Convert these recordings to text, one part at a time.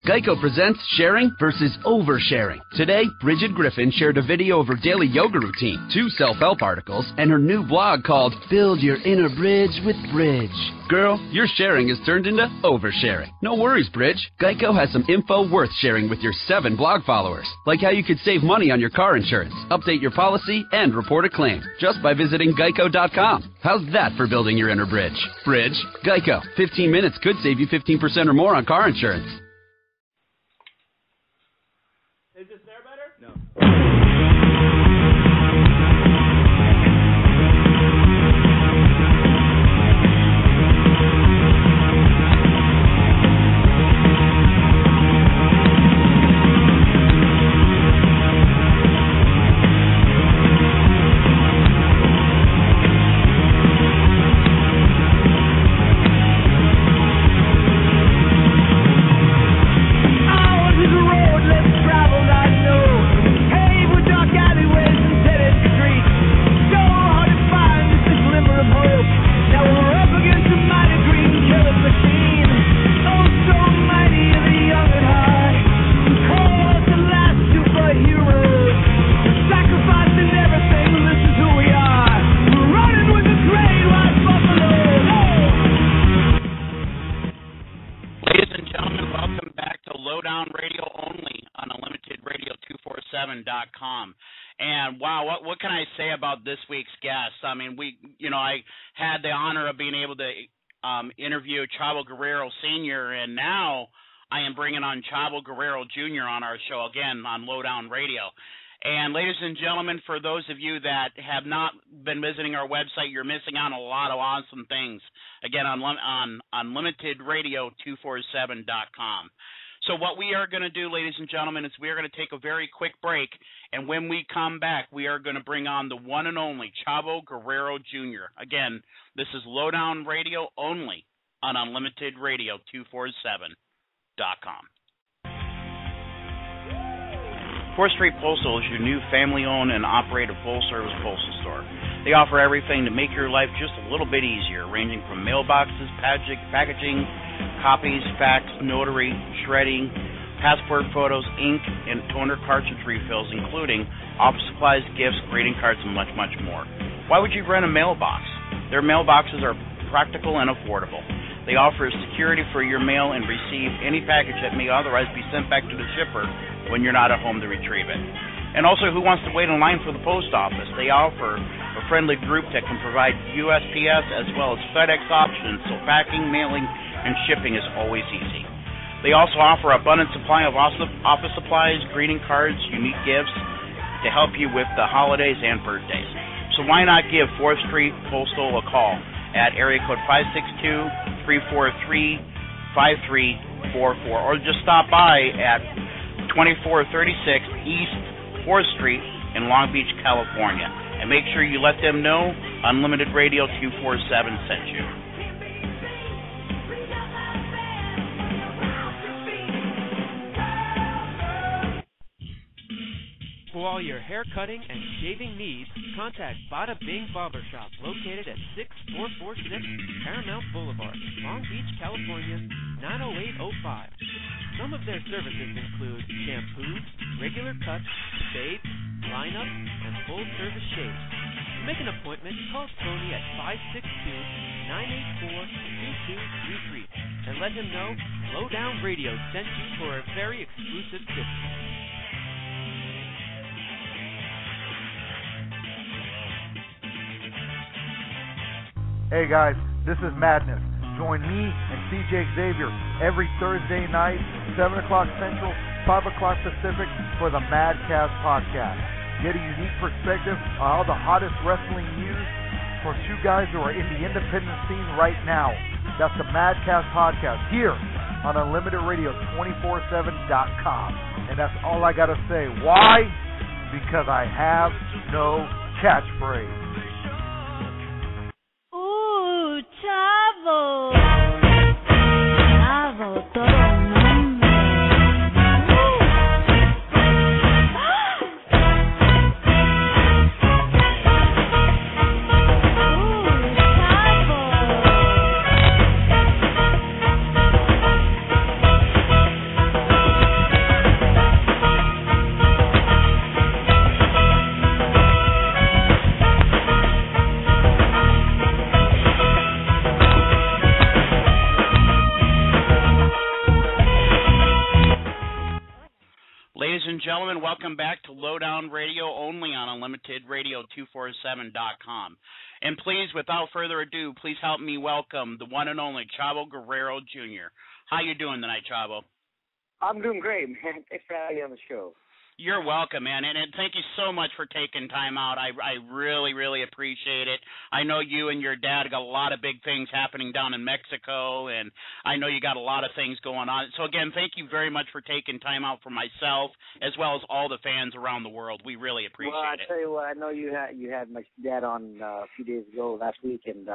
Geico presents sharing versus oversharing. Today, Bridget Griffin shared a video of her daily yoga routine, 2 self-help articles, and her new blog called Build Your Inner Bridge with Bridge. Girl, your sharing has turned into oversharing. No worries, Bridge. Geico has some info worth sharing with your 7 blog followers, like how you could save money on your car insurance, update your policy, and report a claim just by visiting geico.com. How's that for building your inner bridge? Bridge, Geico. 15 minutes could save you 15% or more on car insurance. Is this there better? No. And wow, what can I say about this week's guest? I mean, I had the honor of being able to interview Chavo Guerrero Sr., and now I am bringing on Chavo Guerrero Jr. on our show again on Lowdown Radio. And ladies and gentlemen, for those of you that have not been visiting our website, you're missing out on a lot of awesome things. Again, on unlimitedradio247.com. So what we are going to do, ladies and gentlemen, is we are going to take a very quick break, and when we come back, we are going to bring on the one and only Chavo Guerrero Jr. Again, this is Lowdown Radio only on unlimitedradio247.com. 4th Street Postal is your new family-owned and operated full-service postal store. They offer everything to make your life just a little bit easier, ranging from mailboxes, packaging, copies, fax, notary, shredding, passport photos, ink, and toner cartridge refills, including office supplies, gifts, greeting cards, and much, much more. Why would you rent a mailbox? Their mailboxes are practical and affordable. They offer security for your mail and receive any package that may otherwise be sent back to the shipper when you're not at home to retrieve it. And also, who wants to wait in line for the post office? They offer a friendly group that can provide USPS as well as FedEx options, so packing, mailing, and shipping is always easy. They also offer an abundant supply of office supplies, greeting cards, unique gifts to help you with the holidays and birthdays. So why not give 4th Street Postal a call at area code 562-343-5344, or just stop by at 2436 East 4th Street in Long Beach, California. And make sure you let them know Unlimited Radio 247 sent you. For all your hair cutting and shaving needs, contact Bada Bing Barbershop, located at 6446 Paramount Boulevard, Long Beach, California, 90805. Some of their services include shampoos, regular cuts, fades, lineup, and full-service shaves. To make an appointment, call Tony at 562-984-2233 and let him know Lowdown Radio sent you for a very exclusive discount. Hey guys, this is Madness. Join me and CJ Xavier every Thursday night, 7 o'clock Central, 5 o'clock Pacific, for the Madcast Podcast. Get a unique perspective on all the hottest wrestling news from 2 guys who are in the independent scene right now. That's the Madcast Podcast here on UnlimitedRadio247.com. And that's all I got to say. Why? Because I have no catchphrase. Chavo. Chavo, todo mundo. Chavo. Ladies and gentlemen, welcome back to Lowdown Radio, only on UnlimitedRadio247.com. And please, without further ado, please help me welcome the one and only Chavo Guerrero Jr. How you doing tonight, Chavo? I'm doing great, man. Thanks for having me on the show. You're welcome, man, and thank you so much for taking time out. I really, really appreciate it. I know you and your dad got a lot of big things happening down in Mexico, and I know you got a lot of things going on. So, again, thank you very much for taking time out for myself as well as all the fans around the world. We really appreciate it. Well, I tell you what, I know you had my dad on a few days ago last week, and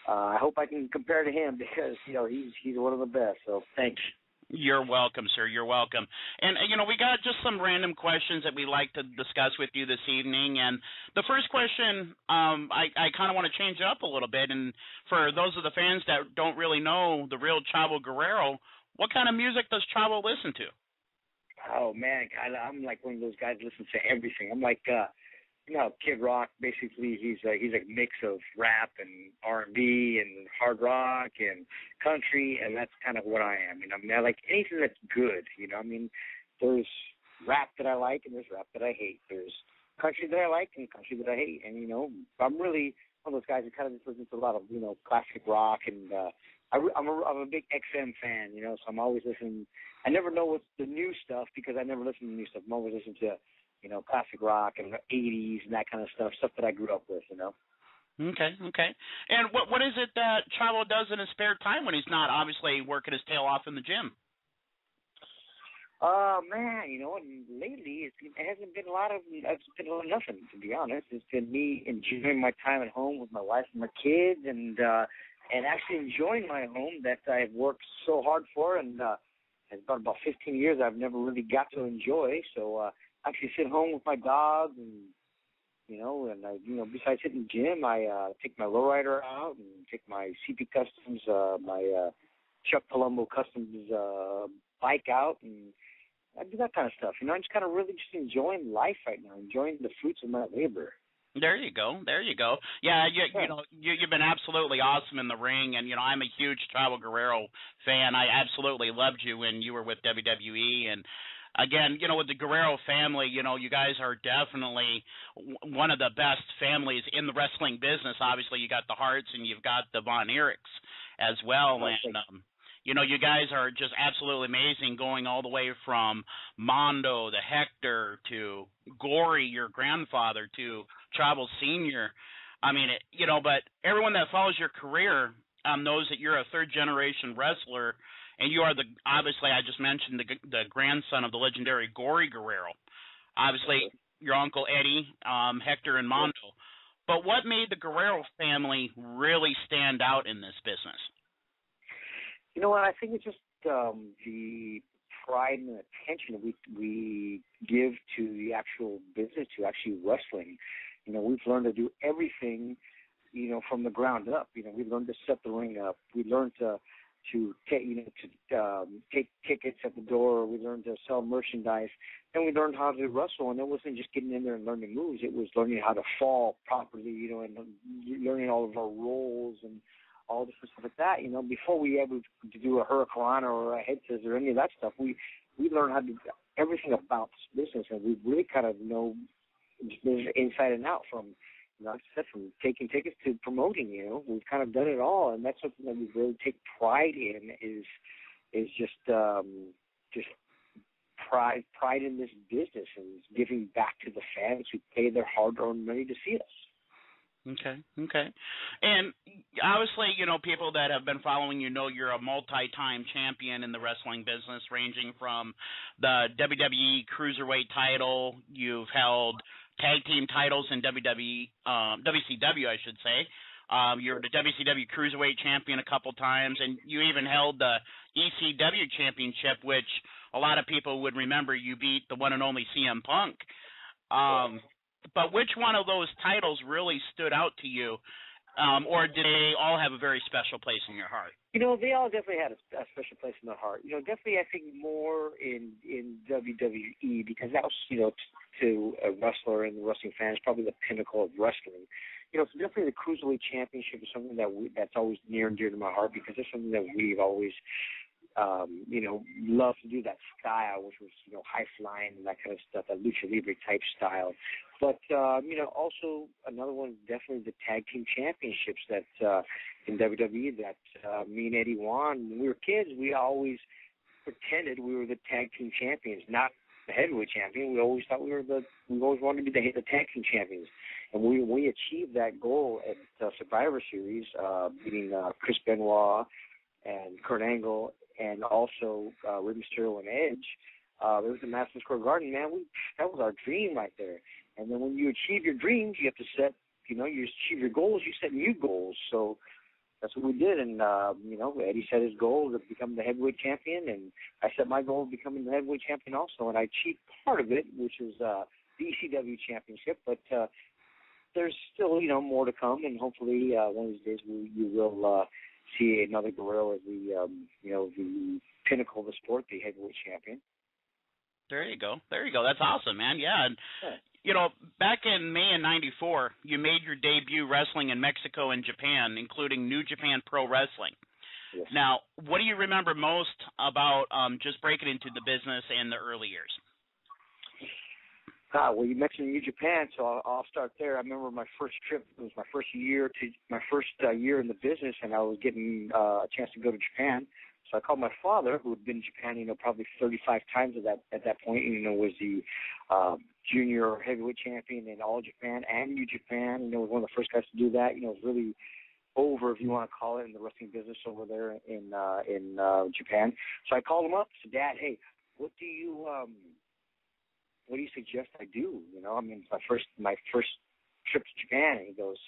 I hope I can compare to him because, he's one of the best, so thanks. You're welcome, sir. You're welcome. And, we got just some random questions that we'd like to discuss with you this evening. And the first question, I kind of want to change it up a little bit. And for those of the fans that don't really know the real Chavo Guerrero, what kind of music does Chavo listen to? Oh, man, I'm like one of those guys that listens to everything. I'm like, Kid Rock, basically, he's a mix of rap and R&B and hard rock and country, and that's kind of what I am. I like anything that's good, There's rap that I like and there's rap that I hate. There's country that I like and country that I hate. And, I'm really one of those guys who kind of just listens to a lot of, classic rock. And I'm a big XM fan, so I'm always listening. I never know what's the new stuff because I never listen to new stuff. I'm always listening to classic rock and the 80s and that kind of stuff that I grew up with, Okay. And what is it that Chavo does in his spare time when he's not obviously working his tail off in the gym? Man, lately it hasn't been it's been nothing, to be honest. It's been me enjoying my time at home with my wife and my kids and actually enjoying my home that I've worked so hard for and it's been about 15 years I've never really got to enjoy, so actually sit home with my dog and, besides hitting the gym, I take my lowrider out and take my CP Customs, my Chuck Palumbo Customs bike out and I do that kind of stuff. I'm just kind of really just enjoying life right now, enjoying the fruits of my labor. There you go. Yeah, you've been absolutely awesome in the ring, and I'm a huge Chavo Guerrero fan. I absolutely loved you when you were with WWE, and again, with the Guerrero family, you guys are definitely one of the best families in the wrestling business. Obviously, you got the Harts and you've got the Von Erichs as well, and you guys are just absolutely amazing, going all the way from Mondo to Hector to Gory, your grandfather, to Chavo Sr. But everyone that follows your career knows that you're a third-generation wrestler, and you are obviously, I just mentioned, the grandson of the legendary Gory Guerrero. Obviously, your Uncle Eddie, Hector, and Mondo. But what made the Guerrero family really stand out in this business? You know what? I think it's just the pride and attention we give to the actual business, to actually wrestling. We've learned to do everything, from the ground up. We learned to set the ring up. We learned to take tickets at the door. We learned to sell merchandise, and we learned how to wrestle. And it wasn't just getting in there and learning moves. It was learning how to fall properly, and learning all of our roles and all this stuff like that. Before we able to do a hurricane or a head scissors or any of that stuff, we learned how to do everything about this business, and we really kind of know business inside and out from. Like I said, from taking tickets to promoting, we've kind of done it all, and that's something that we really take pride in. Is just pride in this business and giving back to the fans who pay their hard-earned money to see us. Okay. And obviously, people that have been following you're a multi-time champion in the wrestling business, ranging from the WWE Cruiserweight title. You've held tag team titles in WCW, I should say. You're the WCW Cruiserweight champion a couple times, and you even held the ECW championship, which a lot of people would remember you beat the one and only CM Punk. But which one of those titles really stood out to you, or did they all have a very special place in your heart? They all definitely had a special place in their heart. Definitely I think more in WWE because that was, to a wrestler and the wrestling fans, probably the pinnacle of wrestling. So definitely the Cruiserweight Championship is something that's always near and dear to my heart because it's something that we've always love to do that style, which was, high flying and that kind of stuff, that lucha libre type style. But, also another one, definitely the tag team championships that, in WWE that, me and Eddie won. When we were kids, we always pretended we were the tag team champions, not the heavyweight champion. We always thought we always wanted to be the tag team champions. And we achieved that goal at Survivor Series, beating Chris Benoit and Kurt Angle, and also Rey Mysterio and Edge. It was the Madison Square Garden, man. That was our dream right there. And then when you achieve your dreams, you have to set, you achieve your goals, you set new goals. So that's what we did. And, Eddie set his goal to become the heavyweight champion, and I set my goal of becoming the heavyweight champion also. And I achieved part of it, which is the ECW championship. But there's still, more to come, and hopefully one of these days you will see another Guerrero as the pinnacle of the sport, the heavyweight champion. There you go. That's awesome, man. Yeah. And, back in May of '94, you made your debut wrestling in Mexico and Japan, including New Japan Pro Wrestling. Yes. Now, what do you remember most about just breaking into the business in the early years? Well, you mentioned New Japan, so I'll start there. I remember my first trip. It was my first year year in the business, and I was getting a chance to go to Japan. So I called my father, who had been in Japan, probably 35 times at that point. Was the junior heavyweight champion in All Japan and New Japan. Was one of the first guys to do that. It was really over, if you want to call it, in the wrestling business over there in Japan. So I called him up. I said, Dad, hey, what do you suggest I do? My first trip to Japan. And he goes,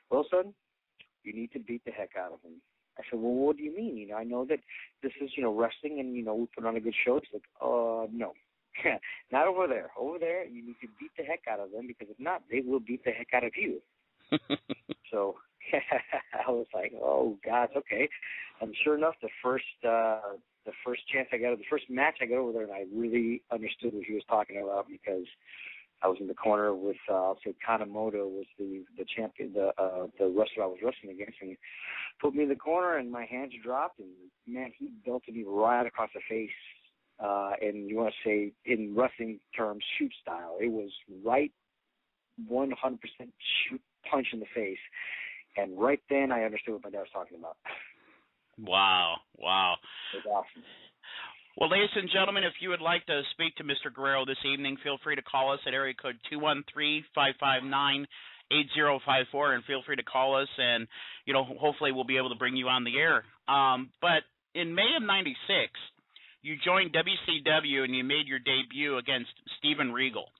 well, son, you need to beat the heck out of him. I said, well, what do you mean? I know that this is, wrestling and, we put on a good show. He's like, no, not over there. Over there, you need to beat the heck out of them, because if not, they will beat the heck out of you. So I was like, oh, God, okay. And sure enough, the first chance I got, the first match I got over there, and I really understood what he was talking about, because I was in the corner with, I'll say Kanemoto was the champion, the wrestler I was wrestling against, and he put me in the corner, and my hands dropped, and man, he belted me right across the face, and you want to say, in wrestling terms, shoot style. It was right 100% shoot punch in the face, and right then I understood what my dad was talking about. Wow. It was awesome. Well, ladies and gentlemen, if you would like to speak to Mr. Guerrero this evening, feel free to call us at area code 213-559-8054, and feel free to call us, and, hopefully we'll be able to bring you on the air. But in May of '96, you joined WCW, and you made your debut against Steven Regal.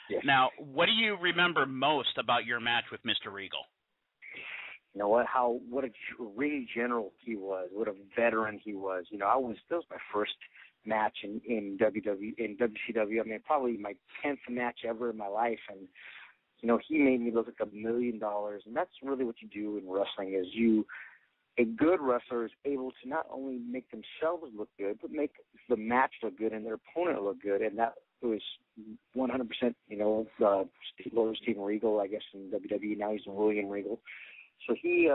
Yes. Now, what do you remember most about your match with Mr. Regal? You know what a ring general he was, what a veteran he was. This was my first match in WCW. I mean, probably my 10th match ever in my life, and he made me look like $1 million. And that's really what you do in wrestling, is a good wrestler is able to not only make themselves look good, but make the match look good and their opponent look good. And that was 100%, Steven Regal, I guess, in WWE. Now he's in William Regal. So he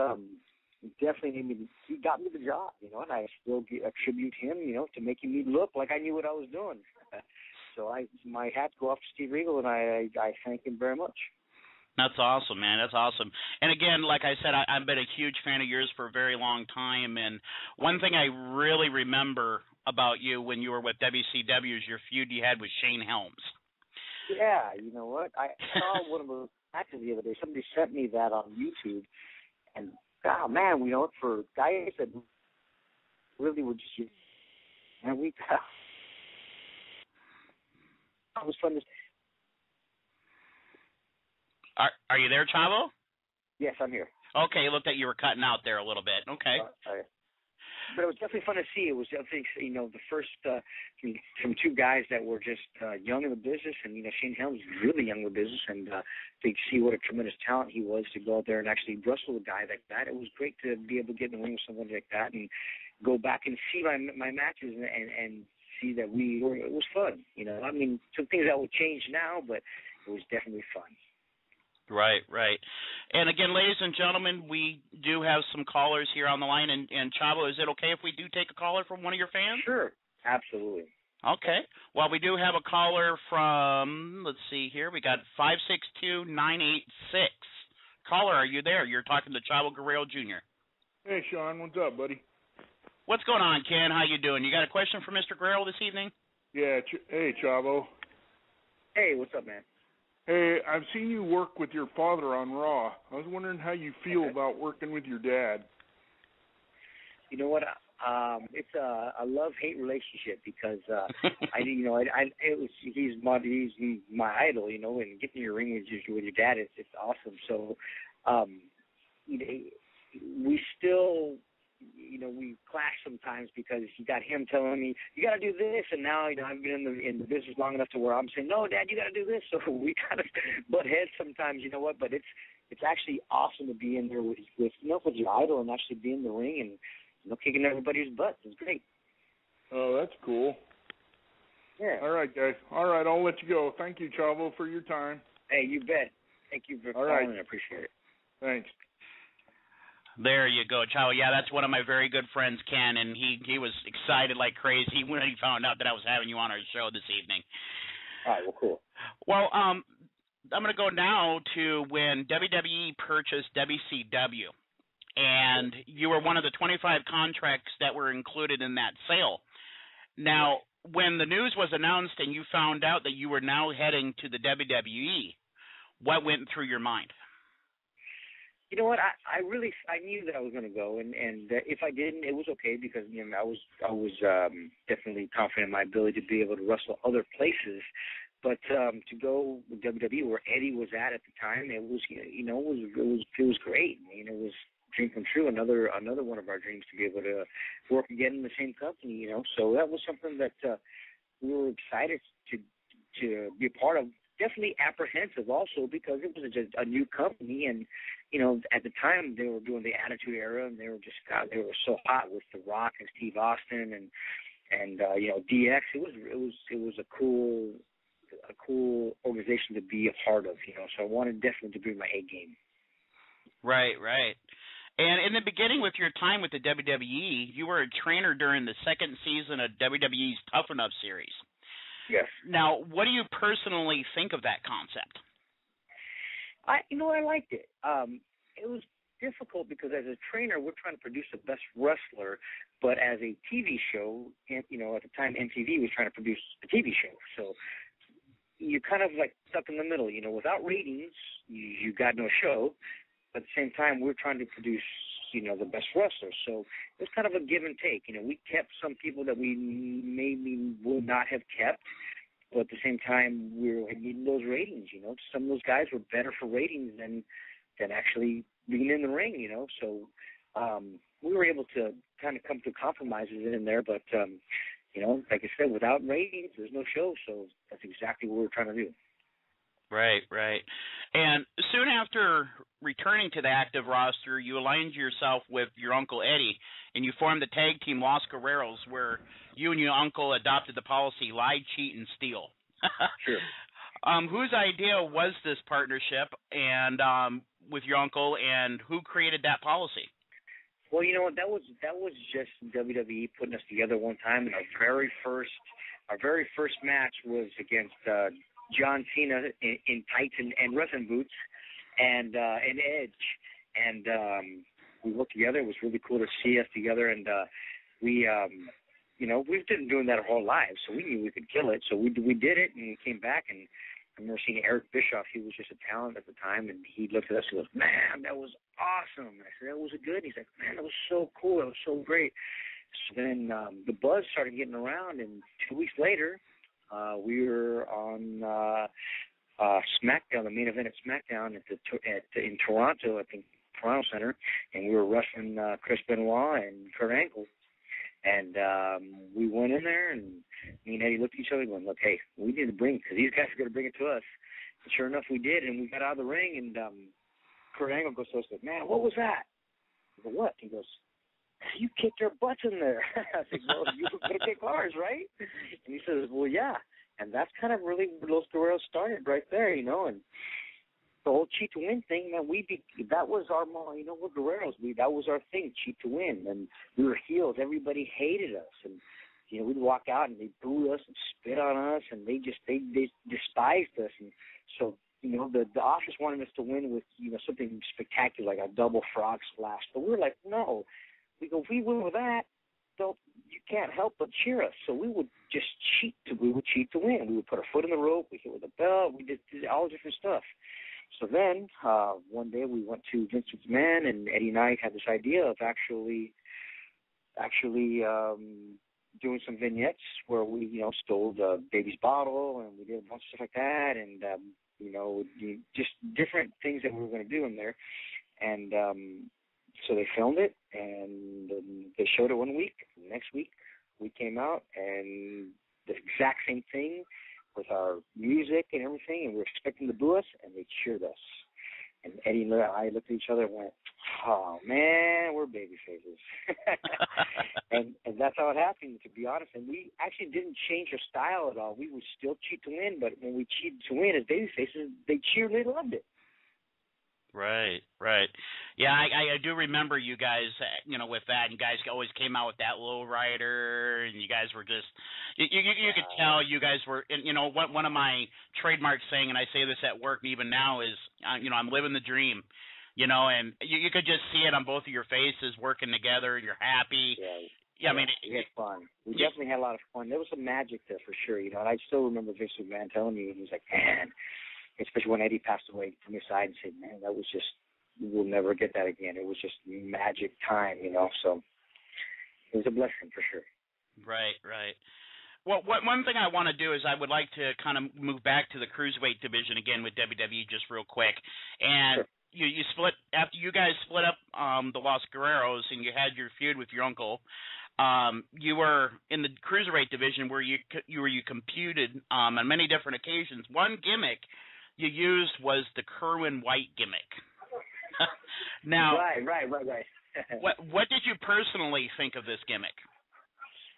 definitely he got me the job, and I still attribute him, to making me look like I knew what I was doing. So my hat go off to Steve Regal, and I thank him very much. That's awesome, man. That's awesome. And again, like I said, I've been a huge fan of yours for a very long time. And one thing I really remember about you when you were with WCW is your feud you had with Shane Helms. Yeah, you know what? I saw one of those matches the other day. Somebody sent me that on YouTube. And, oh, man, for guys that really were just, and it was fun to. Are you there, Chavo? Yes, I'm here. Okay, it looked like you were cutting out there a little bit. Okay. But it was definitely fun to see. It was definitely, the first from two guys that were just young in the business, and Shane Helms was really young in the business, and to see what a tremendous talent he was to go out there and actually wrestle a guy like that. It was great to be able to get in the ring with someone like that and go back and see my matches and see that it was fun. Some things that would change now, but it was definitely fun. Right, right. And again, ladies and gentlemen, we do have some callers here on the line. And Chavo, is it okay if we do take a caller from one of your fans? Sure, absolutely. Okay. Well, we do have a caller from, let's see here, we got 562986. Caller, are you there? You're talking to Chavo Guerrero Jr. Hey, Shawn, what's up, buddy? What's going on, Ken? How you doing? You got a question for Mr. Guerrero this evening? Yeah, hey, Chavo. Hey, what's up, man? Hey, I've seen you work with your father on Raw. I was wondering how you feel about working with your dad. You know what? It's a love-hate relationship because he's my idol, you know, and getting in your ring with your dad is it's awesome. So, we still, we clash sometimes because you got him telling me you got to do this, and now I've been in the business long enough to where I'm saying no, Dad, you got to do this. So we kind of butt heads sometimes, you know what? But it's actually awesome to be in there with your idol and actually be in the ring and kicking everybody's butts. It's great. Oh, that's cool. Yeah. All right, guys. All right, I'll let you go. Thank you, Chavo, for your time. Hey, you bet. Thank you for calling. I appreciate it. Thanks. There you go, Chavo. Yeah, that's one of my very good friends, Ken, and he was excited like crazy when he found out that I was having you on our show this evening. All right, well, cool. Well, I'm going to go now to when WWE purchased WCW, and you were one of the 25 contracts that were included in that sale. Now, when the news was announced and you found out that you were now heading to the WWE, what went through your mind? You know what? I knew that I was going to go, and if I didn't, it was okay because I was definitely confident in my ability to be able to wrestle other places. But to go with WWE where Eddie was at the time, it was it was great. It was a dream come true. Another one of our dreams to be able to work again in the same company. So that was something that we were excited to be a part of. Definitely apprehensive also because it was just a new company, and at the time they were doing the Attitude Era, and they were so hot with The Rock and Steve Austin and DX. It was a cool organization to be a part of. So I wanted definitely to bring my A game. Right. And in the beginning, with your time with the WWE, you were a trainer during the second season of WWE's Tough Enough series. Yes. Now, what do you personally think of that concept? I liked it. It was difficult because as a trainer, we're trying to produce the best wrestler, but as a TV show, at the time MTV was trying to produce a TV show. So you're kind of like stuck in the middle. Without ratings, you got no show. But at the same time, we're trying to produce the best wrestlers. So it was kind of a give and take. We kept some people that we maybe would not have kept, but at the same time, we were getting those ratings. Some of those guys were better for ratings than actually being in the ring. So we were able to kind of come to compromises in there. But like I said, without ratings, there's no show. So that's exactly what we're trying to do. Right. And soon after returning to the active roster, you aligned yourself with your Uncle Eddie, and you formed the tag team Los Guerreros, where you and your uncle adopted the policy lie, cheat, and steal. Sure. Whose idea was this partnership and with your uncle, and who created that policy? Well, that was just WWE putting us together one time, and our very first match was against John Cena in tights and wrestling boots, and Edge, and we worked together. It was really cool to see us together, and we've been doing that our whole lives, so we knew we could kill it. So we did it, and we came back, and I remember seeing Eric Bischoff. He was just a talent at the time, and he looked at us and goes, "Man, that was awesome." I said, "That was good." He's like, "Man, that was so cool. That was so great." So then the buzz started getting around, and 2 weeks later, we were on SmackDown, the main event at SmackDown in Toronto, I think Toronto Center, and we were wrestling Chris Benoit and Kurt Angle. And we went in there, and me and Eddie looked at each other going, "Look, hey, we need to bring it because these guys are going to bring it to us." And sure enough, we did, and we got out of the ring, and Kurt Angle goes to us, "Man, what was that?" I go, "What?" He goes, "You kicked our butts in there." I said, "Well, you were going to kick ours, right?" And he says, "Well, yeah." And that's kind of really where Los Guerreros started right there, and the whole cheat to win thing, man, that was our, we're Guerreros. That was our thing, cheat to win. And we were heels. Everybody hated us. And, we'd walk out and they booed us and spit on us, and they despised us. And so, the office wanted us to win with, something spectacular, like a double frog splash. But we were like, no. We go, if we win with that, you can't help but cheer us. So we would just cheat to win. We would put our foot in the rope, we hit with a belt, we did all different stuff. So then one day we went to Vince McMahon, and Eddie and I had this idea of actually doing some vignettes where we, stole the baby's bottle, and we did a bunch of stuff like that, and just different things that we were going to do in there. And so they filmed it, and they showed it one week. Next week, we came out, and the exact same thing with our music and everything, and we were expecting to boo us, and they cheered us. And Eddie and I looked at each other and went, oh, man, we're baby faces. and that's how it happened, to be honest. And we actually didn't change our style at all. We would still cheat to win, but when we cheated to win as baby faces, they cheered, they loved it. Right. Yeah, I do remember you guys, with that. You guys always came out with that low rider, and you guys were just, you could tell you guys were, one of my trademark saying, and I say this at work even now, is, I'm living the dream, and you could just see it on both of your faces working together, and you're happy. Yeah, I mean, we had fun. We definitely had a lot of fun. There was some magic there for sure, and I still remember Vince McMahon telling me, he was like, man, especially when Eddie passed away, from his side and said, man, that was just, we'll never get that again. It was just magic time, so it was a blessing for sure. Right. Well, one thing I want to do is I would like to kind of move back to the Cruiserweight division again with WWE just real quick. And sure. you split, after you guys split up the Los Guerreros and you had your feud with your uncle, you were in the Cruiserweight division where you competed on many different occasions. One gimmick you used was the Kerwin White gimmick. Now, right. what did you personally think of this gimmick?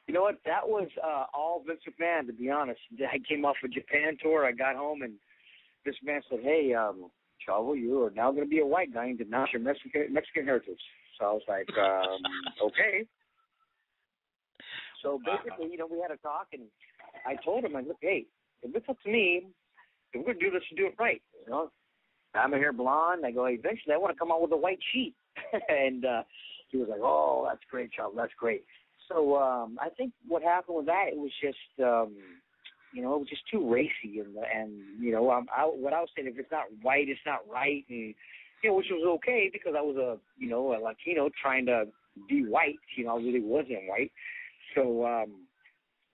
You know what? That was all Vince McMahon, to be honest. I came off a Japan tour. I got home, and Vince McMahon said, hey, Chavo, you are now going to be a white guy and denounce your Mexican heritage. So I was like, okay. So basically, we had a talk, and I told him, look, hey, if it's up to me, if we're going to do this, do it right. I'm a hair blonde. I go, eventually I want to come out with a white sheet. And he was like, oh, that's great, Chavo, that's great. So I think what happened with that, it was just, it was just too racy. And what I was saying, if it's not white, it's not right. And, which was okay because I was a Latino trying to be white. I really wasn't white. So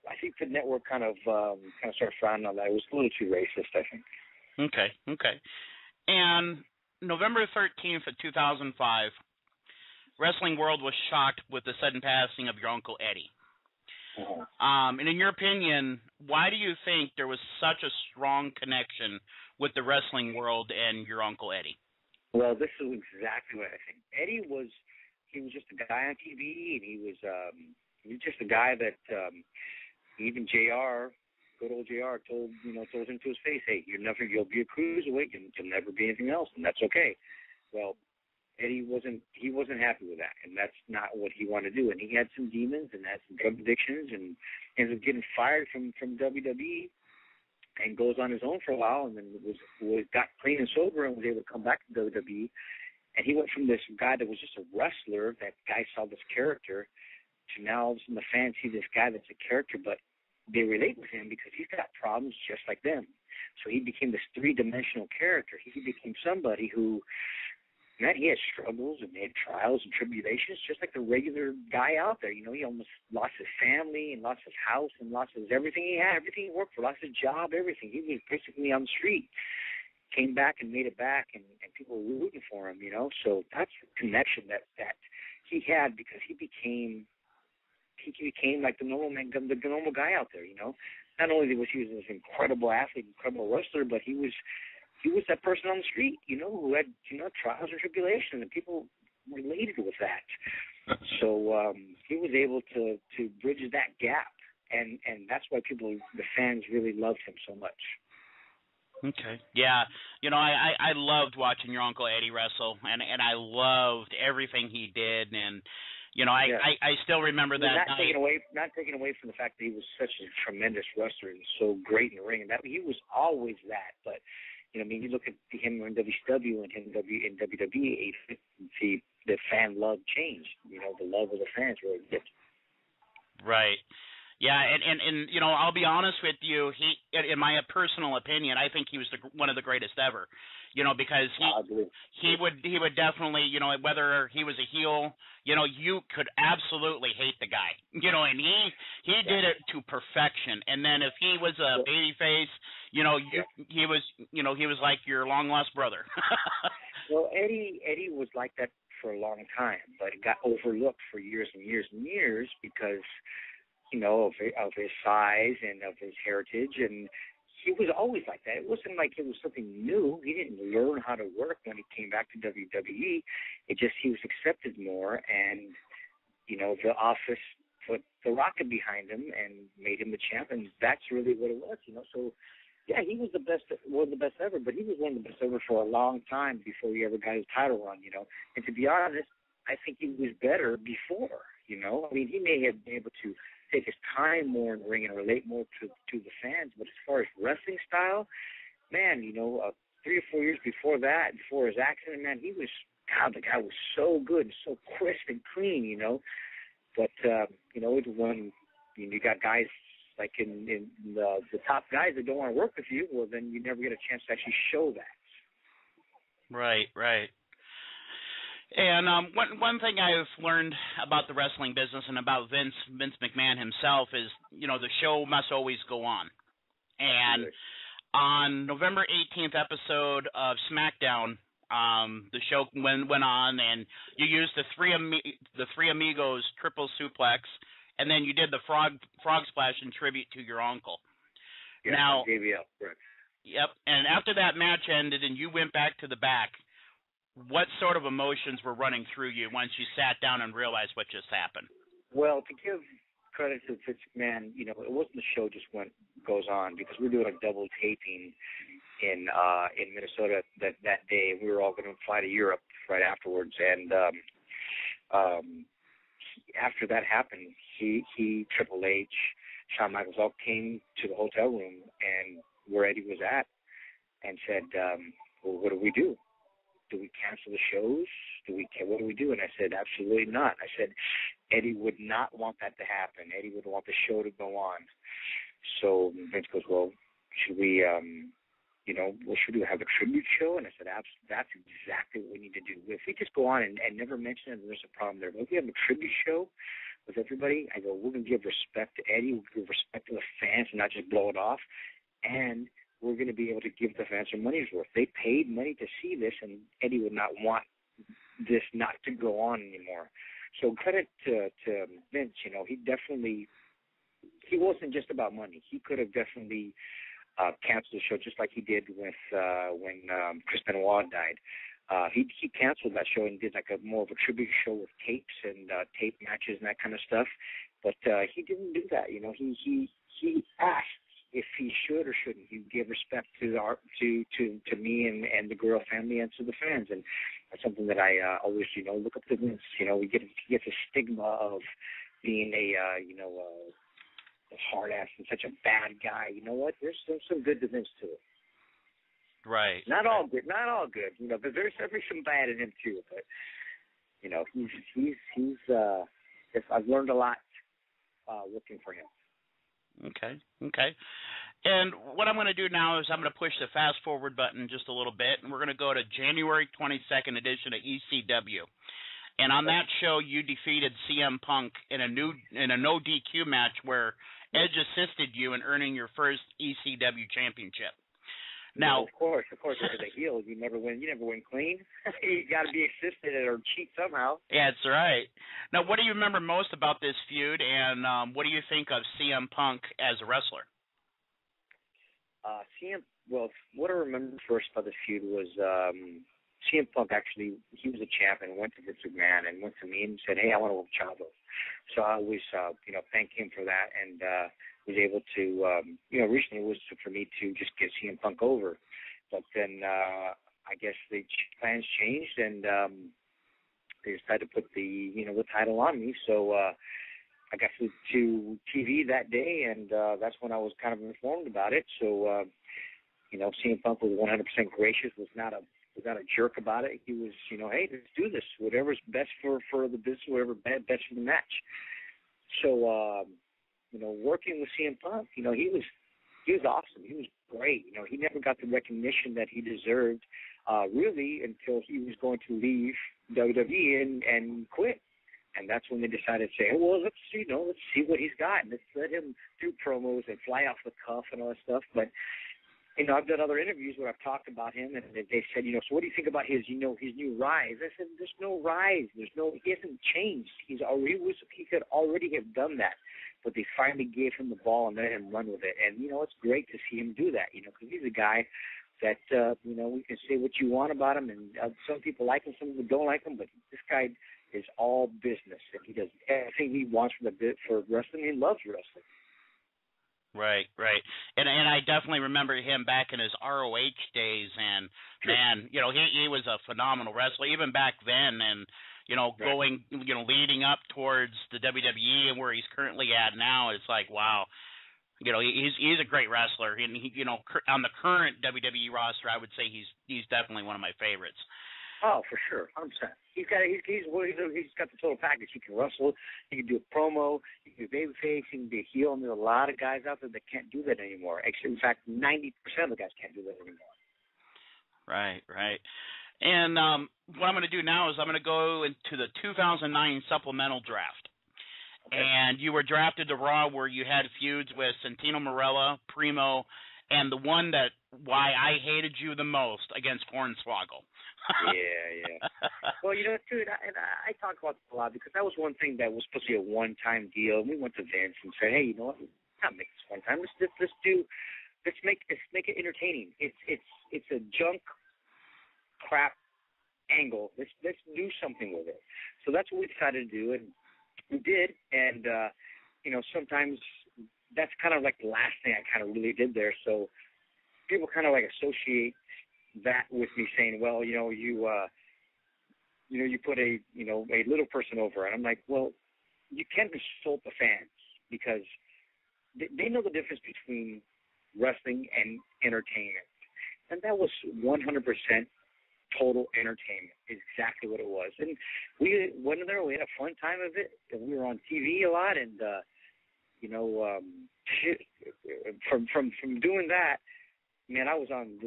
I think the network kind of started frowning on that. It was a little too racist, I think. Okay. And November 13th of 2005, Wrestling World was shocked with the sudden passing of your Uncle Eddie. And in your opinion, why do you think there was such a strong connection with the wrestling world and your Uncle Eddie? Well, this is exactly what I think. Eddie was just a guy on TV, and he was just a guy that even JR, good old JR, told him to his face, hey, you'll be a cruiserweight, you'll never be anything else, and that's okay. Well, Eddie wasn't happy with that, and that's not what he wanted to do. And he had some demons and had some drug addictions, and ended up getting fired from WWE, and goes on his own for a while, and then got clean and sober, and was able to come back to WWE. And he went from this guy that was just a wrestler, that guy saw this character, to now all of a sudden the fans see this guy that's a character, but they relate with him because he's got problems just like them. So he became this three-dimensional character. He became somebody who, man, he had struggles and he had trials and tribulations just like the regular guy out there. He almost lost his family and lost his house and lost everything he had, everything he worked for, lost his job, everything. He was basically on the street. Came back and made it back, and people were rooting for him, So that's the connection that he had, because he became like the normal man, the normal guy out there, Not only was he this incredible athlete, incredible wrestler, but he was that person on the street, who had, trials and tribulations, and people related with that. So he was able to bridge that gap, and that's why the fans really loved him so much. Okay. Yeah. I loved watching your Uncle Eddie wrestle, and I loved everything he did, and I still remember that not taking away from the fact that he was such a tremendous wrestler and so great in the ring, and that he was always that. But you look at him in WCW and him in WWE, see the fan love changed. The love of the fans really did. Right. Yeah, and I'll be honest with you. He, in my personal opinion, I think he was one of the greatest ever. Because he would definitely, whether he was a heel, you could absolutely hate the guy, and he did it to perfection. And then if he was a babyface, he was like your long lost brother. Well, Eddie was like that for a long time, but it got overlooked for years and years and years because of his size and of his heritage, and he was always like that. It wasn't like it was something new. He didn't learn how to work when he came back to WWE. It just he was accepted more, and the office put the rocket behind him and made him the champ, and that's really what it was. So yeah, he was one of the best ever, but he was one of the best ever for a long time before he ever got his title run. And to be honest, I think he was better before. I mean, he may have been able to take his time more in the ring and relate more to the fans, but as far as wrestling style, man, 3 or 4 years before that, before his accident, man, the guy was so good and so crisp and clean, But when you got guys like in the top guys that don't want to work with you, well, then you never get a chance to actually show that. Right. And one thing I've learned about the wrestling business and about Vince McMahon himself is, the show must always go on. And on November 18th episode of SmackDown, the show went on, and you used the Three Amigos triple suplex, and then you did the frog splash in tribute to your uncle. Yeah, now, JBL, correct. Yep. And after that match ended and you went back to the back, what sort of emotions were running through you once you sat down and realized what just happened? Well, to give credit to Vince McMahon, it wasn't the show just goes on, because we're doing a double taping in Minnesota that day. We were all going to fly to Europe right afterwards, and after that happened, he Triple H, Shawn Michaels all came to the hotel room and where Eddie was at and said, well, what do we do? Do we cancel the shows? What do we do? And I said, absolutely not. I said, Eddie would not want that to happen. Eddie would want the show to go on. So Vince goes, well, should we, what should we do? Have a tribute show? And I said, that's exactly what we need to do. If we just go on and never mention it, there's a problem there. But if we have a tribute show with everybody, I go, we're going to give respect to Eddie. We're going to give respect to the fans and not just blow it off. And we're going to be able to give the fans their money's worth. They paid money to see this, and Eddie would not want this not to go on anymore. So credit to Vince. He wasn't just about money. He could have definitely canceled the show just like he did with when Chris Benoit died. He canceled that show and did like more of a tribute show with tapes and tape matches and that kind of stuff. But he didn't do that. He asked if he should or shouldn't. He gave respect to me and the Guerrero family and to the fans, and that's something that I always look up to Vince. He gets a stigma of being a hard ass and such a bad guy. You know what? There's some good to Vince too. Right. Not all good, but there's some bad in him too. But he's I've learned a lot working for him. Okay. And what I'm going to do now is I'm going to push the fast forward button just a little bit, and we're going to go to January 22nd edition of ECW. And on that show, you defeated CM Punk in a no DQ match where Edge assisted you in earning your first ECW championship. Now, of course, as a heel, you never win clean. You got to be assisted or cheat somehow. Yeah, that's right. Now, what do you remember most about this feud, and what do you think of CM Punk as a wrestler? What I remember first about this feud was CM Punk actually, he was a champ and went to Vince McMahon and went to me and said, hey, I want to work Chavo. So I always, thank him for that, and was able to, recently it was for me to just get CM Punk over. But then I guess the plans changed, and they decided to put the title on me. So I got to TV that day, and that's when I was kind of informed about it. So, CM Punk was 100% gracious, was not a jerk about it. He was, hey, let's do this. Whatever's best for the business, whatever best for the match. So, working with CM Punk, he was awesome. He was great. He never got the recognition that he deserved, really, until he was going to leave WWE and quit. And that's when they decided to say, oh, well, let's see what he's got. And let's let him do promos and fly off the cuff and all that stuff. But I've done other interviews where I've talked about him, and they said, so what do you think about his new rise? I said, there's no rise. He hasn't changed. He could already have done that, but they finally gave him the ball and let him run with it. And, it's great to see him do that, because he's a guy that, we can say what you want about him, and some people like him, some people don't like him, but this guy is all business, and he does everything he wants for wrestling. He loves wrestling. Right. And I definitely remember him back in his ROH days, and man, he was a phenomenal wrestler even back then, and going, leading up towards the WWE and where he's currently at now, it's like, wow. He's a great wrestler, and on the current WWE roster, I would say he's definitely one of my favorites. Oh, for sure, 100%. He's got the total package. He can wrestle, he can do a promo, he can do babyface, he can be a heel, and there's a lot of guys out there that can't do that anymore. Actually, in fact, 90% of the guys can't do that anymore. Right. And what I'm going to do now is I'm going to go into the 2009 supplemental draft. Okay. And you were drafted to Raw, where you had feuds with Santino Marella, Primo, and the one why I hated you the most, against Hornswoggle. Yeah. Well, dude, I talk about this a lot, because that was one thing that was supposed to be a one-time deal. We went to Vince and said, hey, you know what? Let's not make this one time. Let's make it entertaining. It's a junk crap angle. Let's do something with it. So that's what we decided to do, and we did. And sometimes that's kind of like the last thing I kind of really did there. So people kind of like associate that with me saying, well, you put a little person over, and I'm like, well, you can't insult the fans, because they know the difference between wrestling and entertainment, and that was 100% total entertainment, exactly what it was. And we went in there, we had a fun time of it, and we were on TV a lot, and from doing that, man, I was on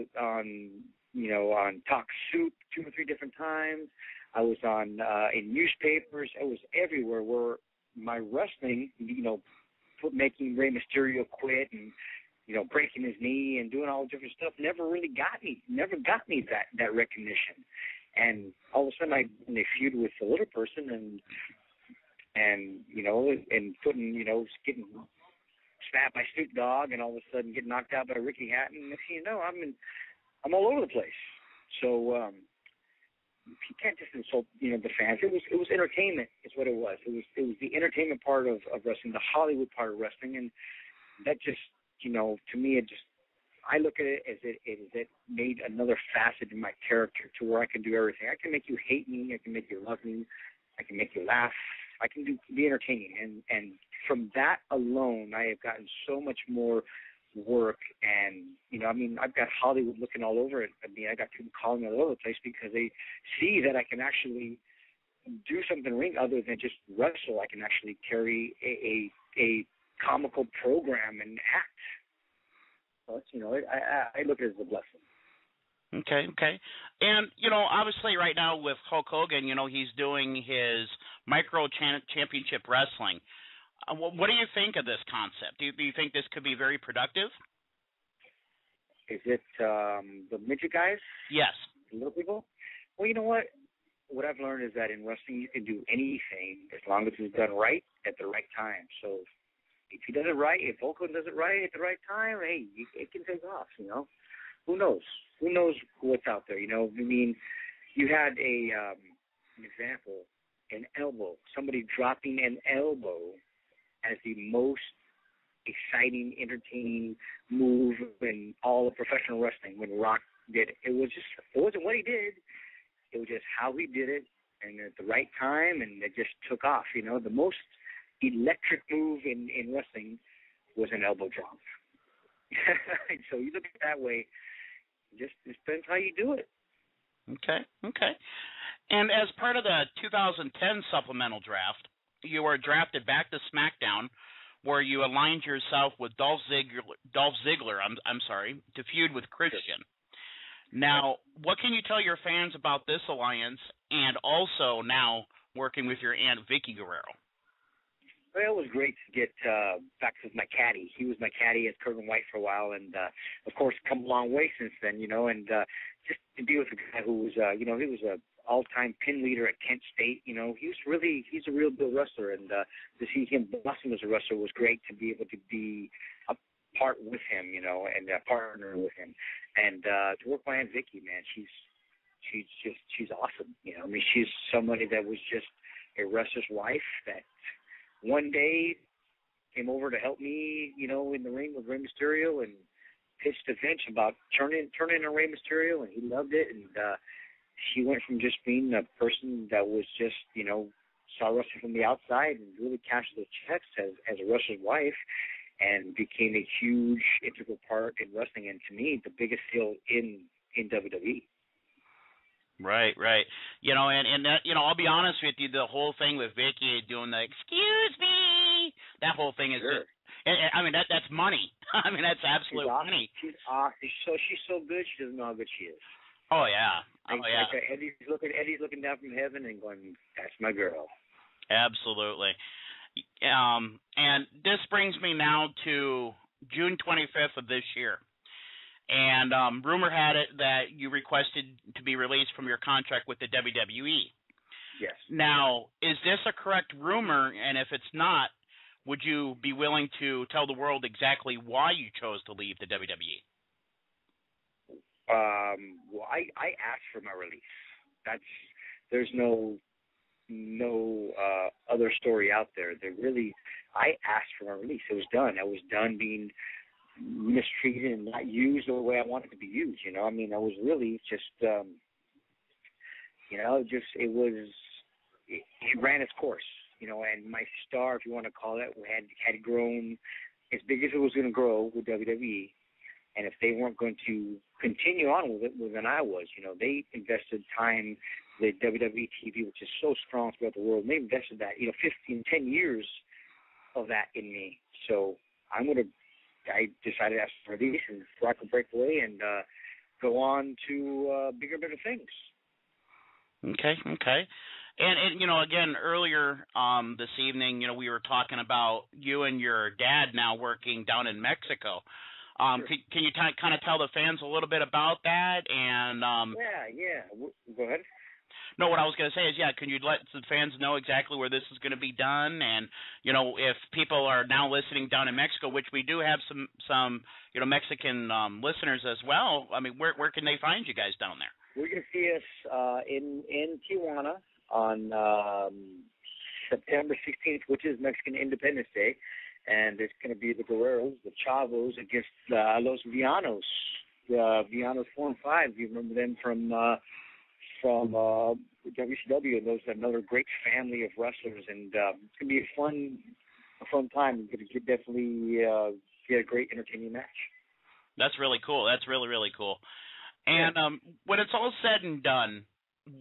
Talk Soup 2 or 3 different times. I was on in newspapers. I was everywhere, where my wrestling, making Rey Mysterio quit and breaking his knee and doing all different stuff never got me that recognition. And all of a sudden, they feud with the little person, and putting getting snapped by Snoop Dogg, and all of a sudden getting knocked out by Ricky Hatton. Next thing you know, I'm all over the place. So you can't just insult the fans. It was entertainment. Is what it was. It was the entertainment part of wrestling, the Hollywood part of wrestling, and that just to me, I look at it as it made another facet in my character, to where I can do everything. I can make you hate me. I can make you love me. I can make you laugh. I can be entertaining. And from that alone, I have gotten so much more work. And, I've got Hollywood looking all over it. I got people calling me all over the place, because they see that I can actually do something ring other than just wrestle. I can actually carry a comical program and act. So I look at it as a blessing. Okay. And, obviously right now with Hulk Hogan, he's doing his micro championship wrestling. What do you think of this concept? Do you think this could be very productive? Is it the midget guys? Yes. The little people? Well, you know what? What I've learned is that in wrestling, you can do anything as long as it's done right at the right time. So if he does it right, if Hulk Hogan does it right at the right time, hey, it can take off, Who knows? Who knows what's out there, You had an example an elbow, somebody dropping an elbow as the most exciting, entertaining move in all of professional wrestling when Rock did it. It wasn't what he did. It was just how he did it and at the right time, and it just took off. You know, the most electric move in wrestling was an elbow drop. So you look at it that way, it depends how you do it. Okay. And as part of the 2010 supplemental draft, you were drafted back to SmackDown, where you aligned yourself with Dolph Ziggler, to feud with Christian. Now, what can you tell your fans about this alliance, and also now working with your Aunt Vicky Guerrero? Well, it was great to get back with my caddy. He was my caddy at Curvin White for a while, and of course, come a long way since then, you know. And just to be with a guy who was, he was a all-time pin leader at Kent State. You know, he's a real deal wrestler, and to see him blossom as a wrestler was great. To be able to be a part with him, you know, and a partner with him, and to work with Aunt Vicky, man, she's awesome. You know, I mean, she's somebody that was just a wrestler's wife that one day came over to help me, you know, in the ring with Rey Mysterio, and pitched a Vince about turning a Rey Mysterio, and he loved it. And she went from just being a person that was just, you know, saw wrestling from the outside and really cashed those checks as a wrestler's wife, and became a huge integral part in wrestling, and to me, the biggest heel in WWE. Right. You know, and that, you know, I'll be honest with you, the whole thing with Vicky doing the "excuse me," that whole thing is, sure. I mean, that's money. I mean, that's absolute money. She's awesome. She's so good, she doesn't know how good she is. Oh yeah. Like Eddie's looking down from heaven and going, "That's my girl." Absolutely. And this brings me now to June 25th of this year. And rumor had it that you requested to be released from your contract with the WWE. Yes. Now, is this a correct rumor? And if it's not, would you be willing to tell the world exactly why you chose to leave the WWE? Well, I asked for my release. There's no other story out there. I asked for my release. It was done. I was done being mistreated and not used the way I wanted to be used. You know, I mean, I was really just, it ran its course. You know, and my star, if you want to call it, had grown as big as it was going to grow with WWE. And if they weren't going to continue on with it, well, then I was. You know, they invested time, the WWE TV, which is so strong throughout the world. And they invested that, 10 years of that in me. So I decided to ask for release and so I could break away and go on to bigger, better things. Okay. And again, earlier this evening, we were talking about you and your dad now working down in Mexico. Sure. Can you kind of tell the fans a little bit about that? And Yeah. Go ahead. No, what I was going to say is, can you let the fans know exactly where this is going to be done? And, if people are now listening down in Mexico, which we do have some Mexican listeners as well, I mean, where can they find you guys down there? We're going to see us in Tijuana on September 16th, which is Mexican Independence Day. And it's going to be the Guerreros, the Chavos, against Los Villanos. Villanos 4 and 5. You remember them from WCW, and those are another great family of wrestlers, and it's going to be a fun time. You're going to definitely get a great entertaining match. That's really cool. That's really, really cool. And when it's all said and done,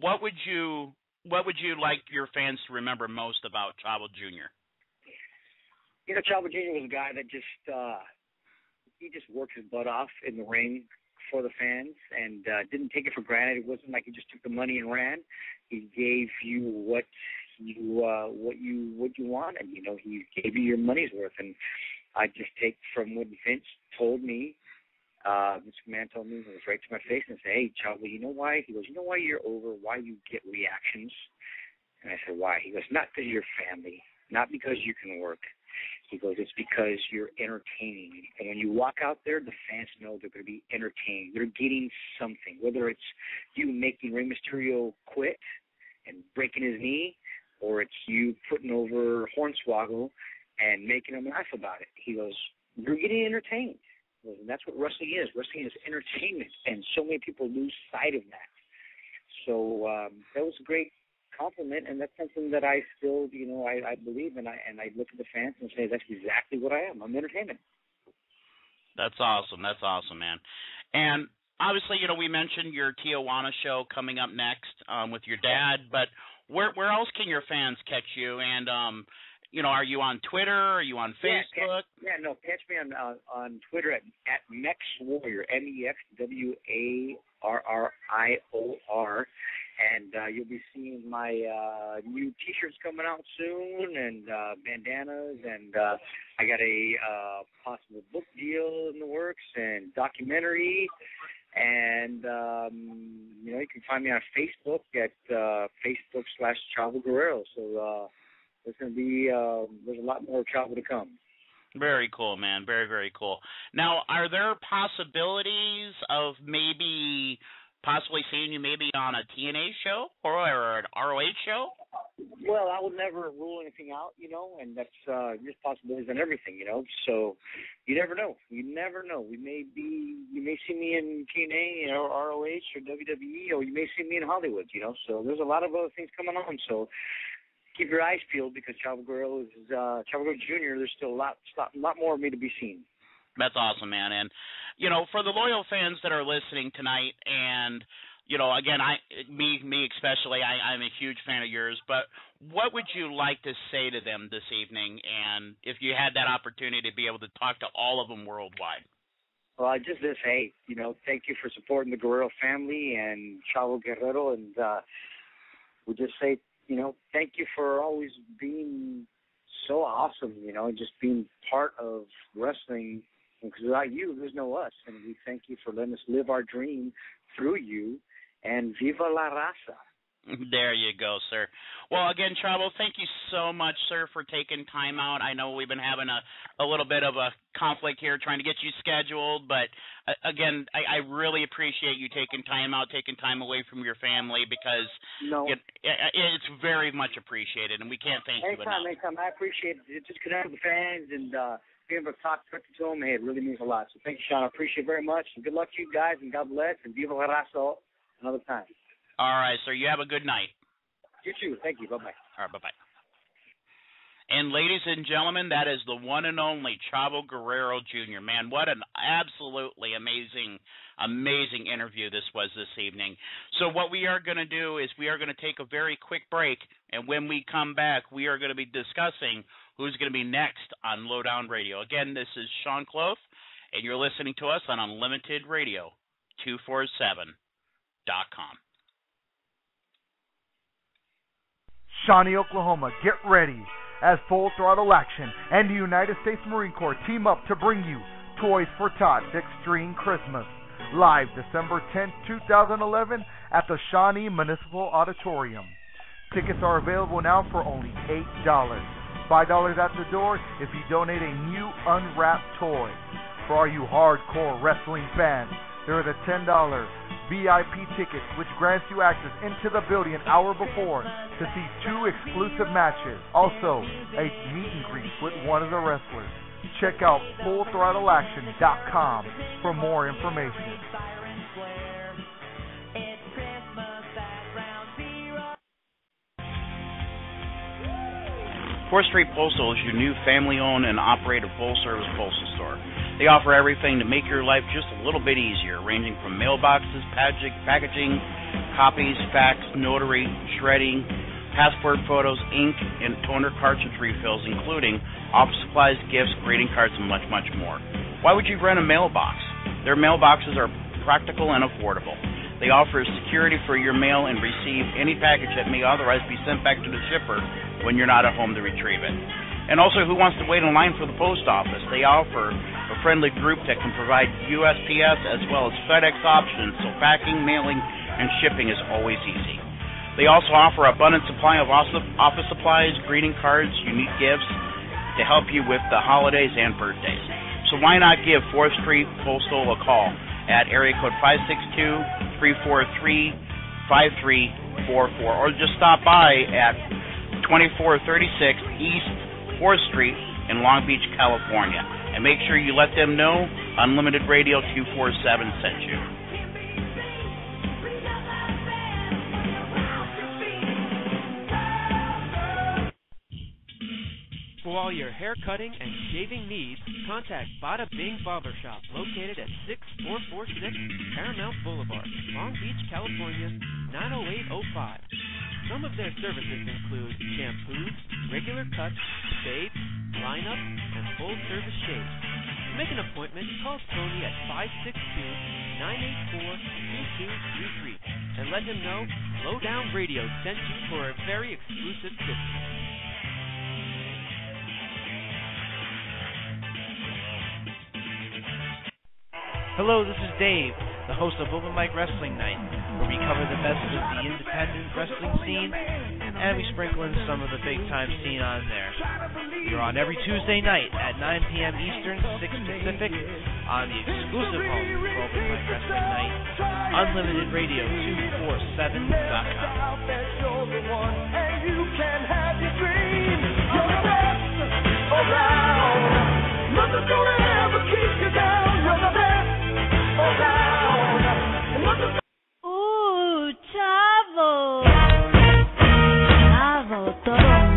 what would you like your fans to remember most about Chavo Jr.? Chavo Jr. was a guy that he just worked his butt off in the ring for the fans and didn't take it for granted. It wasn't like he just took the money and ran. He gave you what you wanted. He gave you your money's worth. And I just take from what Vince told me. Vince McMahon told me, it was right to my face, and said, "Hey, Chavo, you know why?" He goes, "You know why you're over? Why you get reactions?" And I said, "Why?" He goes, "Not because you're family, not because you can work." He goes, "It's because you're entertaining. And when you walk out there, the fans know they're going to be entertained. They're getting something, whether it's you making Rey Mysterio quit and breaking his knee, or it's you putting over Hornswoggle and making them laugh about it. He goes, you're getting entertained. And that's what wrestling is. Wrestling is entertainment, and so many people lose sight of that. So that was a great compliment, and that's something that I still, I believe, and I look at the fans and say that's exactly what I am. I'm entertainment. That's awesome. That's awesome, man. And obviously, we mentioned your Tijuana show coming up next with your dad, but where else can your fans catch you? And are you on Twitter? Are you on Facebook? Catch me on Twitter at MexWarrior, MEXWARRIOR, and you'll be seeing my new T-shirts coming out soon, and bandanas, and I got a possible book deal in the works and documentary, and you can find me on Facebook at Facebook/Chavo Guerrero. So there's going to be there's a lot more Chavo to come. Very cool, man. Very, very cool. Now, are there possibilities of possibly seeing you maybe on a TNA show or an ROH show? Well, I would never rule anything out, and that's there's possibilities on everything, So you never know. You never know. You may see me in TNA or ROH or WWE, or you may see me in Hollywood, So there's a lot of other things coming on. So keep your eyes peeled, because Chavo Guerrero Jr. There's still a lot more of me to be seen. That's awesome, man. And, for the loyal fans that are listening tonight, and, again, me especially, I'm a huge fan of yours, but what would you like to say to them this evening, and if you had that opportunity to be able to talk to all of them worldwide? Well, I just say, thank you for supporting the Guerrero family and Chavo Guerrero, and we just say, thank you for always being so awesome, just being part of wrestling. Because without you, there's no us. And we thank you for letting us live our dream through you. And viva la raza. There you go, sir. Well, again, Chavo, thank you so much, sir, for taking time out. I know we've been having a little bit of a conflict here trying to get you scheduled, but, again, I really appreciate you taking time out, taking time away from your family, because it's very much appreciated, and we can't thank you enough. Anytime. I appreciate it. Just connect with the fans and being able to talk to them. Hey, it really means a lot. So thank you, Shawn. I appreciate it very much. And good luck to you guys, and God bless, and viva la raza another time. All right, sir. You have a good night. You too. Thank you. Bye-bye. All right, bye-bye. And ladies and gentlemen, that is the one and only Chavo Guerrero Jr. Man, what an absolutely amazing interview this was this evening. So what we are going to do is we are going to take a very quick break, and when we come back, we are going to be discussing who's going to be next on Lowdown Radio. Again, this is Shawn Cloth, and you're listening to us on Unlimited Radio 247.com. Shawnee, Oklahoma, get ready as Full Throttle Action and the United States Marine Corps team up to bring you Toys for Tots Extreme Christmas, live December 10th, 2011 at the Shawnee Municipal Auditorium. Tickets are available now for only $8. $5 at the door if you donate a new unwrapped toy. For all you hardcore wrestling fans, there is a $10 VIP ticket, which grants you access into the building an hour before to see 2 exclusive matches. Also, a meet and greet with one of the wrestlers. Check out FullThrottleAction.com for more information. 4th Street Postal is your new family-owned and operated full-service postal store. They offer everything to make your life just a little bit easier, ranging from mailboxes, packaging, copies, fax, notary, shredding, passport photos, ink, and toner cartridge refills, including office supplies, gifts, greeting cards, and much, much more. Why would you rent a mailbox? Their mailboxes are practical and affordable. They offer security for your mail and receive any package that may otherwise be sent back to the shipper when you're not at home to retrieve it. And also, who wants to wait in line for the post office? They offer a friendly group that can provide USPS as well as FedEx options, so packing, mailing, and shipping is always easy. They also offer an abundant supply of office supplies, greeting cards, unique gifts to help you with the holidays and birthdays. So why not give 4th Street Postal a call at area code 562-343-5344, or just stop by at 2436 East 4th Street in Long Beach, California. And make sure you let them know Unlimited Radio 247 sent you. For all your hair cutting and shaving needs, contact Bada Bing Barbershop, located at 6446 Paramount Boulevard, Long Beach, California, 90805. Some of their services include shampoos, regular cuts, fades, lineup, and full-service shaves. To make an appointment, call Tony at 562-984-2233 and let him know Lowdown Radio sent you for a very exclusive discount. Hello, this is Dave, the host of Open Mic Wrestling Night, where we cover the best of the independent wrestling scene, and we sprinkle in some of the big-time scene on there. We're on every Tuesday night at 9 p.m. Eastern, 6 Pacific, on the exclusive home for Open Mic Wrestling Night, Unlimited Radio 247.com. Chavo. Chavo, todo nombre.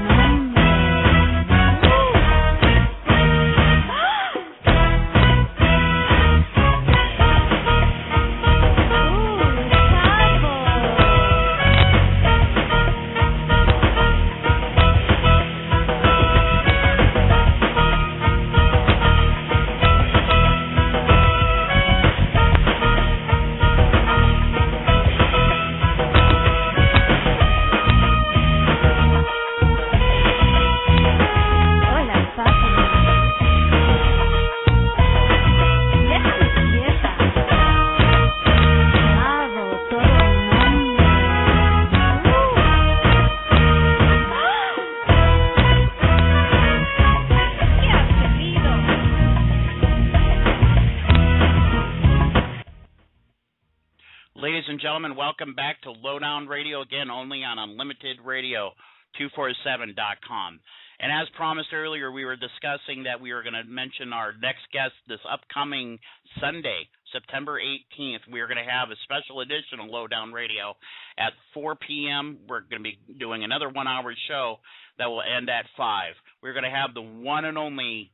Ladies and gentlemen, welcome back to Lowdown Radio, again, only on Unlimited Radio 247.com. And as promised earlier, we were discussing that we were going to mention our next guest this upcoming Sunday, September 18th. We are going to have a special edition of Lowdown Radio at 4 p.m. We're going to be doing another one-hour show that will end at 5. We're going to have the one and only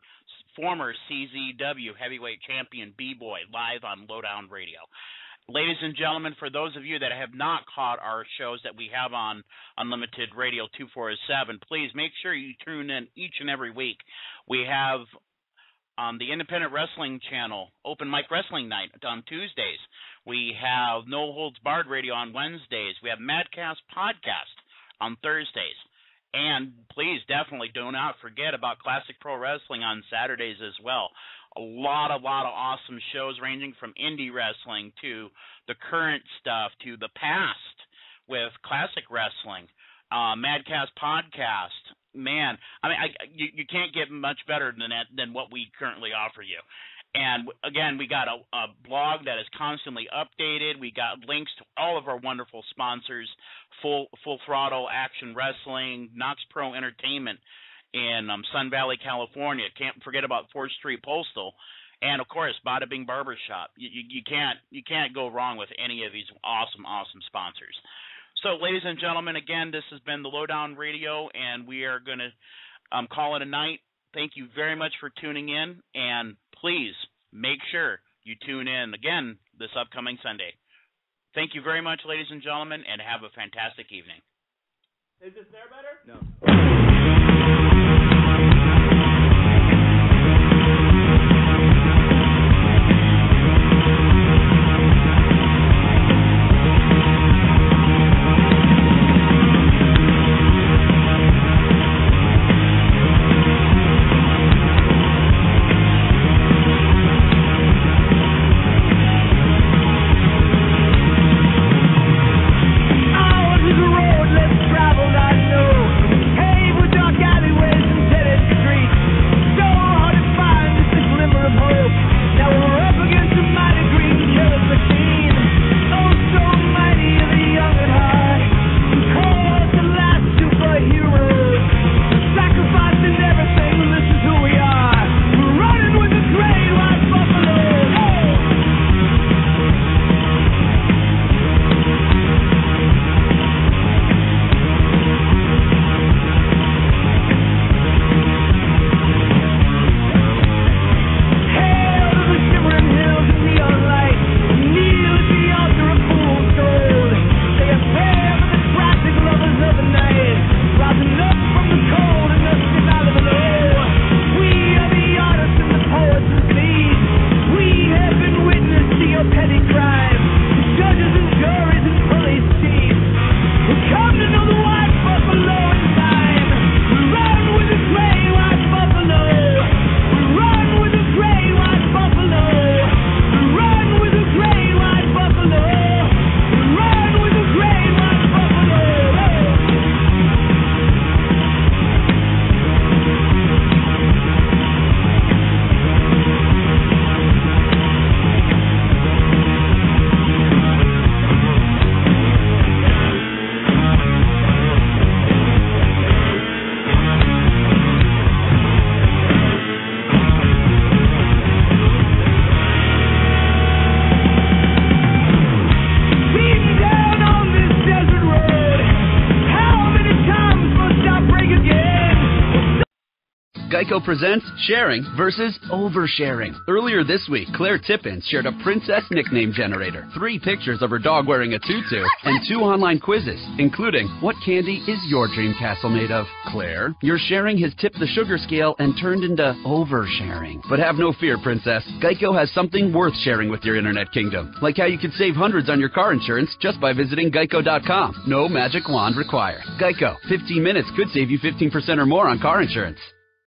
former CZW heavyweight champion B-Boy live on Lowdown Radio. Ladies and gentlemen, for those of you that have not caught our shows that we have on Unlimited Radio 247, please make sure you tune in each and every week. We have on the Independent Wrestling Channel, Open Mic Wrestling Night on Tuesdays. We have No Holds Barred Radio on Wednesdays. We have Madcast Podcast on Thursdays. And please definitely do not forget about Classic Pro Wrestling on Saturdays as well. A lot of awesome shows ranging from indie wrestling to the current stuff to the past with classic wrestling, Madcast Podcast. Man, I mean, you can't get much better than what we currently offer you. And again, we got a blog that is constantly updated. We got links to all of our wonderful sponsors: Full Throttle Action Wrestling, Knox Pro Entertainment in Sun Valley, California. Can't forget about 4th Street Postal, and of course, Bada Bing Barbershop. You can't go wrong with any of these awesome sponsors. So, ladies and gentlemen, again, this has been the Lowdown Radio, and we are going to call it a night. Thank you very much for tuning in, and please make sure you tune in again this upcoming Sunday. Thank you very much, ladies and gentlemen, and have a fantastic evening. Is this there better? No. Out is the road less traveled, I know. Hey, we're done. Geico presents sharing versus oversharing. Earlier this week, Claire Tippins shared a princess nickname generator, 3 pictures of her dog wearing a tutu, and 2 online quizzes, including, what candy is your dream castle made of? Claire, your sharing has tipped the sugar scale and turned into oversharing. But have no fear, princess. Geico has something worth sharing with your internet kingdom, like how you could save hundreds on your car insurance just by visiting geico.com. No magic wand required. Geico, 15 minutes could save you 15% or more on car insurance.